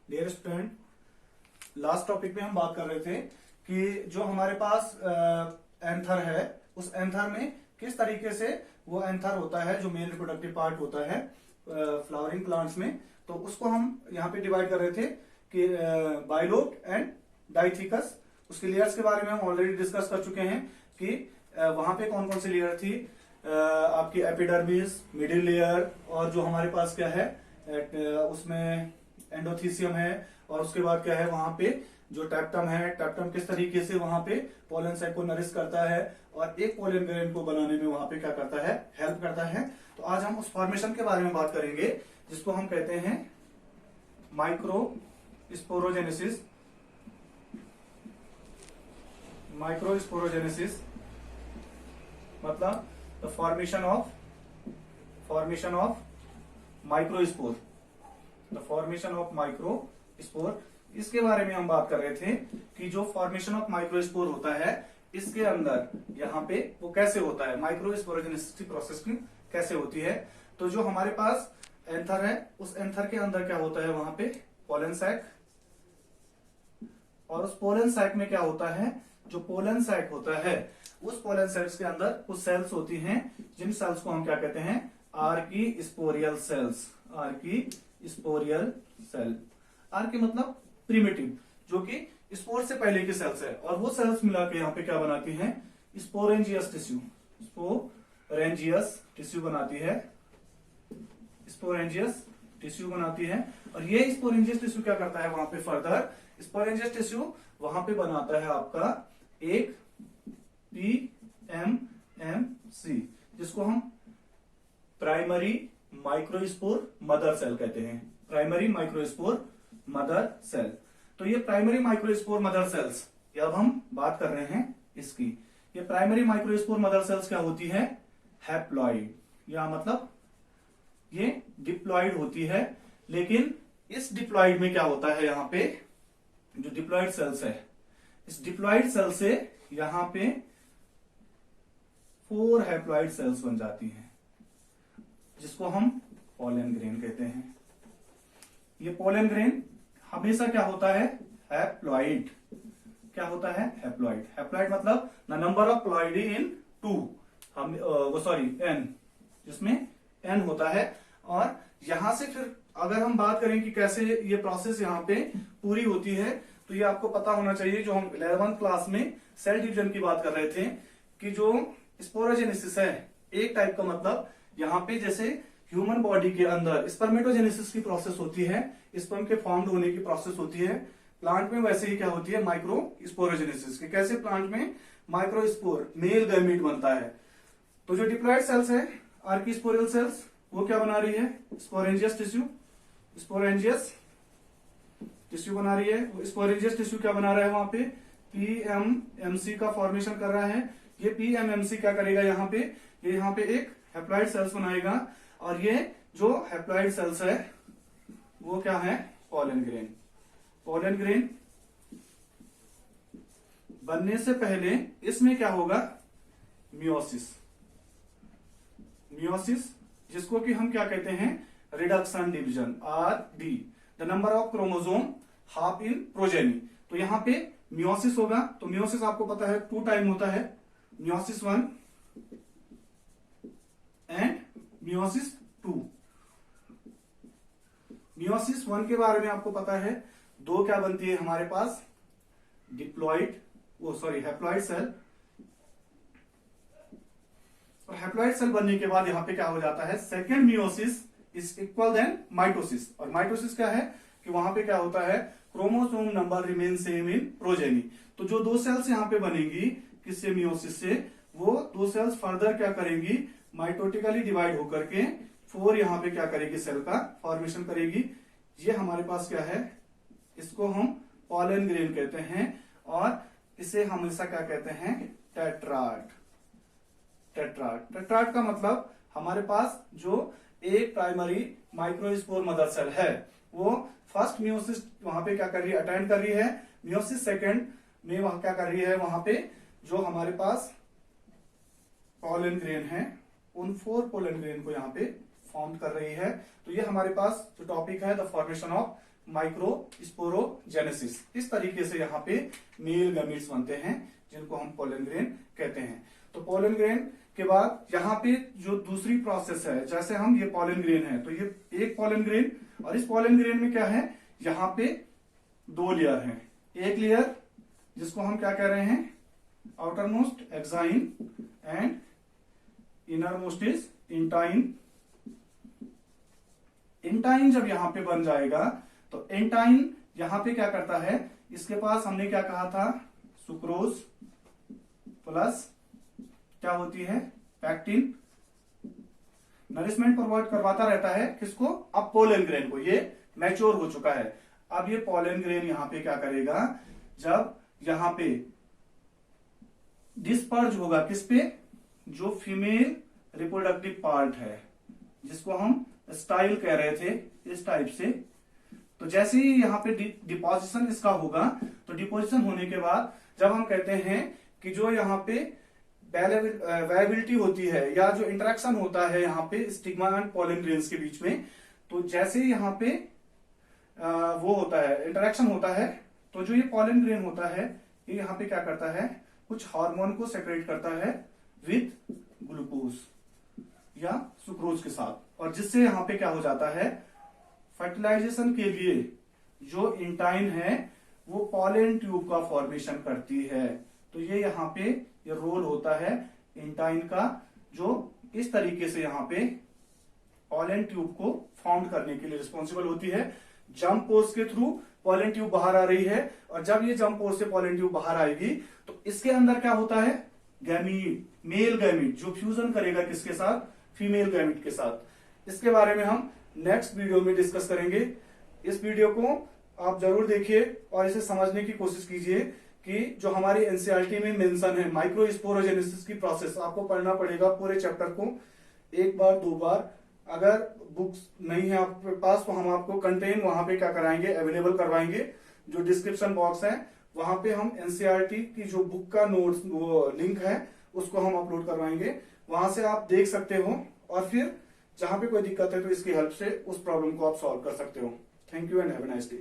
Dear student, last topic में हम बात कर रहे थे कि जो हमारे पास एंथर है, उस एंथर में किस तरीके से वो एंथर होता है जो मेल रिप्रोडक्टिव पार्ट होता है फ्लावरिंग प्लांट्स में, तो उसको हम यहाँ पे डिवाइड कर रहे थे कि बाइलोब एंड डाइथिकस। उसके लेयर्स के बारे में हम ऑलरेडी डिस्कस कर चुके हैं कि वहां पे कौन कौन सी लेयर थी, आपकी एपिडर्मिस, मिडिल लेयर, और जो हमारे पास क्या है उसमें एंडोथीसियम है, और उसके बाद क्या है वहां पे जो टैप्टम है, टैप्टम किस तरीके से वहां पे पोलन साइक को नरिश करता है और एक पोलन ग्रेन को बनाने में वहां पे क्या करता है, हेल्प करता है। तो आज हम उस फॉर्मेशन के बारे में बात करेंगे जिसको हम कहते हैं माइक्रो स्पोरोजेनेसिस। माइक्रो स्पोरोजेनेसिस मतलब the formation of microspore, the formation of microspore. इसके बारे में हम बात कर रहे थे कि जो फॉर्मेशन ऑफ माइक्रोस्पोर होता है इसके अंदर यहाँ पे वो कैसे होता है, माइक्रोस्पोरोजेनेसिस की प्रोसेस कैसे होती है। तो जो हमारे पास एंथर है, उस एंथर के अंदर क्या होता है, वहां पे पोलन सैक, और उस पोलन सैक में क्या होता है, जो पोलन सैक होता है उस पोलन सैक्स के अंदर कुछ सेल्स होती हैं जिन सेल्स को हम क्या कहते हैं, आर्कीस्पोरियल सेल्स। आर्कीस्पोरियल सेल, आर्की मतलब प्रिमिटिव, जो कि स्पोर से पहले की सेल्स है, और वो सेल्स मिला के यहाँ पे क्या बनाती हैं, स्पोरेंजियस टिश्यू। स्पोरेंजियस टिश्यू बनाती है, स्पोरेंजियस टिश्यू बनाती है। और ये स्पोरेंजियस टिश्यू क्या करता है, वहां पे फर्दर स्पोरेंजियस टिश्यू वहां पे बनाता है आपका एक PMMC, जिसको हम प्राइमरी माइक्रोस्पोर मदर सेल कहते हैं। Primary microspore mother cell. तो ये प्राइमरी माइक्रोस्पोर मदर सेल्स, अब हम बात कर रहे हैं इसकी। ये प्राइमरी माइक्रोस्पोर मदर सेल्स क्या होती है, हैप्लॉइड, या मतलब ये डिप्लॉइड होती है। लेकिन इस डिप्लॉइड में क्या होता है, यहाँ पे जो डिप्लॉइड सेल्स है, इस डिप्लॉइड सेल से यहां पे 4 हैप्लॉइड सेल्स बन जाती हैं, जिसको हम पोलन ग्रेन कहते हैं। ये पोलन ग्रेन हमेशा क्या होता है, हैप्लॉइड। क्या होता है, हैप्लॉइड। हैप्लॉइड मतलब द नंबर ऑफ प्लॉइडी इन 2, हम n, जिसमें n होता है। और यहां से फिर अगर हम बात करें कि कैसे ये प्रोसेस यहाँ पे पूरी होती है, तो ये आपको पता होना चाहिए। जो हम 11th क्लास में सेल डिवीजन की बात कर रहे थे कि जो स्पोरोजेनेसिस है एक टाइप का, मतलब यहाँ पे जैसे ह्यूमन बॉडी के अंदर स्पर्मेटोजेनेसिस की प्रोसेस होती है, स्पर्म के फॉर्म्ड होने की प्रोसेस होती है, प्लांट में वैसे ही क्या होती है, माइक्रो स्पोरोजेनेसिस की। कैसे प्लांट में माइक्रोस्पोर मेल गैमीट बनता है। तो जो डिप्लॉइड सेल्स है, आर्कीस्पोरियल सेल्स, वो क्या बना रही है, स्पोरेंजियस टिश्यू। स्पोरेंजियस टिश्यू बना रही है। स्पोरेंजियस टिश्यू क्या बना रहा है, वहां पे PMMC का फॉर्मेशन कर रहा है। ये PMMC क्या करेगा, यहाँ पे ये यहाँ पे एक हैप्लॉइड सेल्स बनाएगा, और ये जो हैप्लॉइड सेल्स है वो क्या है, पोलन ग्रेन। पोलन ग्रेन बनने से पहले इसमें क्या होगा, मियोसिस। मियोसिस, जिसको कि हम क्या कहते हैं, reduction division, RD, the number of chromosome half in progeny. तो यहां पे मियोसिस होगा। तो मियोसिस आपको पता है 2 टाइम होता है, मियोसिस 1 एंड मियोसिस 2। मियोसिस 1 के बारे में आपको पता है, 2 क्या बनती है हमारे पास, हैप्लॉइड सेल। और हैप्लॉइड सेल बनने के बाद यहां पे क्या हो जाता है, second meiosis is equal then mitosis. और माइटोसिस क्या है कि वहां पे क्या होता है, chromosome number remain same in progeny. तो जो 2 सेल्स यहां पे बनेगी किससे, मियोसिस से, वो 2 सेल्स फर्दर क्या करेंगी, माइटोटिकली डिवाइड होकर के 4 यहां पे क्या करेगी, सेल का फॉर्मेशन करेगी। ये हमारे पास क्या है, इसको हम पोलन ग्रेन कहते हैं, और इसे हमेशा क्या कहते हैं, टेट्राड। टेट्राड का मतलब हमारे पास जो एक प्राइमरी माइक्रोस्पोर मदर सेल है, वो फर्स्ट मियोसिस वहां पे क्या कर रही है, अटेंड कर रही है। मियोसिस सेकंड में वहां क्या कर रही है, वहां पे जो हमारे पास पोलन ग्रेन है, उन 4 पोलन ग्रेन को यहाँ पे फॉर्म कर रही है। तो ये हमारे पास जो टॉपिक है, द फॉर्मेशन ऑफ माइक्रोस्पोरोजेनेसिस। इस तरीके से यहाँ पे मेल गैमीट्स बनते हैं जिनको हम पोलन ग्रेन कहते हैं। तो पोलन ग्रेन के बाद यहाँ पे जो दूसरी प्रोसेस है, जैसे हम ये पोलन ग्रेन है तो ये एक पोलन ग्रेन, और इस पोलन ग्रेन में क्या है, यहाँ पे दो लेयर हैं। एक लेयर जिसको हम क्या कह रहे हैं, outer most exine and inner most is intine. Intine जब यहां पे बन जाएगा तो इंटाइन यहां पे क्या करता है, इसके पास हमने क्या कहा था, सुक्रोज प्लस क्या होती है, पैक्टिन, नरिशमेंट प्रोवाइड करवाता रहता है किसको, अब पोलन ग्रेन को। ये मैच्योर हो चुका है। अब ये पोलन ग्रेन यहां पे क्या करेगा, जब यहां पे डिस्पर्ज होगा किस पे, जो फीमेल रिप्रोडक्टिव पार्ट है जिसको हम स्टाइल कह रहे थे, इस टाइप से। तो जैसे ही यहाँ पे डिपोजिशन इसका होगा, तो डिपोजिशन होने के बाद जब हम कहते हैं कि जो यहाँ पे वायबिलिटी होती है या जो इंटरेक्शन होता है यहाँ पे स्टिग्मा एंड पोलन ग्रेन्स के बीच में, तो जैसे ही यहाँ पे वो होता है, इंटरेक्शन होता है, तो जो ये पोलन ग्रेन होता है ये यहाँ पे क्या करता है, कुछ हार्मोन को सेक्रेट करता है विथ ग्लूकोज या सुक्रोज के साथ, और जिससे यहाँ पे क्या हो जाता है, फर्टिलाइजेशन के लिए जो इंटाइन है वो पोलन ट्यूब का फॉर्मेशन करती है। तो ये यहाँ पे ये रोल होता है इंटाइन का, जो इस तरीके से यहाँ पे पोलन ट्यूब को फाउंड करने के लिए रिस्पॉन्सिबल होती है। जंप पोज के थ्रू पोलन ट्यूब बाहर आ रही है, और जब ये जंप पोज से पोलन ट्यूब बाहर आएगी तो इसके अंदर क्या होता है, गैमीट, मेल गैमीट जो फ्यूजन करेगा किसके साथ, फीमेल गैमीट के साथ। इसके बारे में हम नेक्स्ट वीडियो में डिस्कस करेंगे। इस वीडियो को आप जरूर देखिए और इसे समझने की कोशिश कीजिए कि जो हमारी एनसीईआरटी में मेंशन है माइक्रोस्पोरोजेनेसिस की प्रोसेस, आपको पढ़ना पड़ेगा पूरे चैप्टर को एक बार दो बार। अगर बुक्स नहीं है आपके पास तो हम आपको कंटेन वहां पे क्या कराएंगे, अवेलेबल करवाएंगे। जो डिस्क्रिप्शन बॉक्स है वहां पे हम एनसीईआरटी की जो बुक का नोट्स वो लिंक है उसको हम अपलोड करवाएंगे, वहां से आप देख सकते हो, और फिर जहां पे कोई दिक्कत है तो इसकी हेल्प से उस प्रॉब्लम को आप सॉल्व कर सकते हो। Thank you and have a nice day.